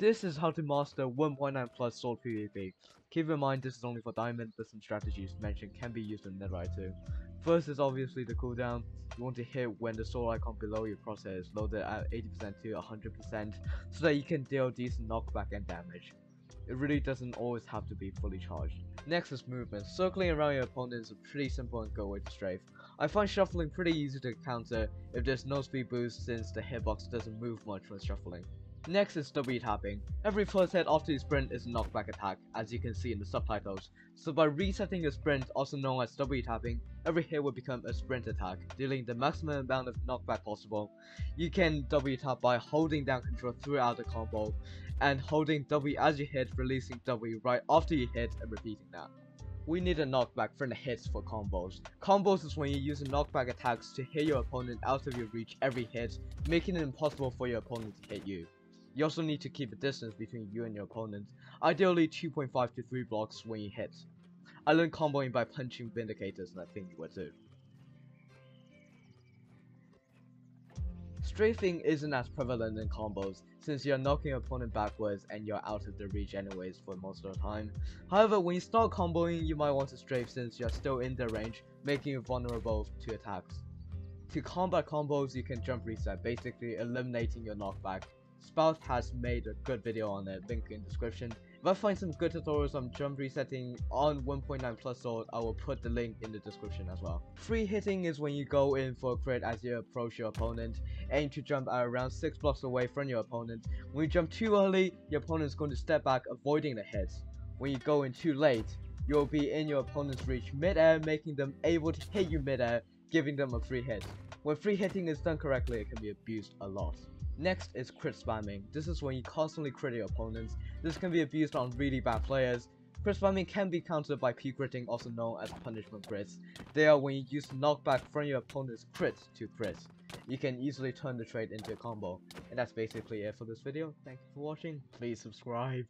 This is how to master 1.9 plus sword PvP. Keep in mind this is only for diamond, but some strategies mentioned can be used in netherite too. First is obviously the cooldown. You want to hit when the sword icon below your crosshair is loaded at 80% to 100% so that you can deal decent knockback and damage. It really doesn't always have to be fully charged. Next is movement. Circling around your opponent is a pretty simple and good way to strafe. I find shuffling pretty easy to counter if there's no speed boost since the hitbox doesn't move much when shuffling. Next is W tapping. Every first hit after you sprint is a knockback attack, as you can see in the subtitles. So by resetting your sprint, also known as W tapping, every hit will become a sprint attack, dealing the maximum amount of knockback possible. You can W tap by holding down control throughout the combo, and holding W as you hit, releasing W right after you hit, and repeating that. We need a knockback from the hits for combos. Combos is when you use knockback attacks to hit your opponent out of your reach every hit, making it impossible for your opponent to hit you. You also need to keep a distance between you and your opponent, ideally 2.5 to 3 blocks when you hit. I learned comboing by punching Vindicators, and I think you would too. Strafing isn't as prevalent in combos, since you're knocking your opponent backwards and you're out of the reach anyways for most of the time. However, when you start comboing, you might want to strafe since you're still in their range, making you vulnerable to attacks. To combat combos, you can jump reset, basically eliminating your knockback. Spout has made a good video on it, link in description. If I find some good tutorials on jump resetting on 1.9 plus sword, I will put the link in the description as well. Free hitting is when you go in for a crit as you approach your opponent. Aim to jump at around 6 blocks away from your opponent. When you jump too early, your opponent is going to step back, avoiding the hits. When you go in too late, you'll be in your opponent's reach mid-air, making them able to hit you mid-air, giving them a free hit. When free hitting is done correctly, it can be abused a lot. Next is crit spamming. This is when you constantly crit your opponents. This can be abused on really bad players. Crit spamming can be countered by P-critting, also known as punishment crits. They are when you use knockback from your opponent's crit to crit. You can easily turn the trade into a combo. And that's basically it for this video. Thank you for watching. Please subscribe.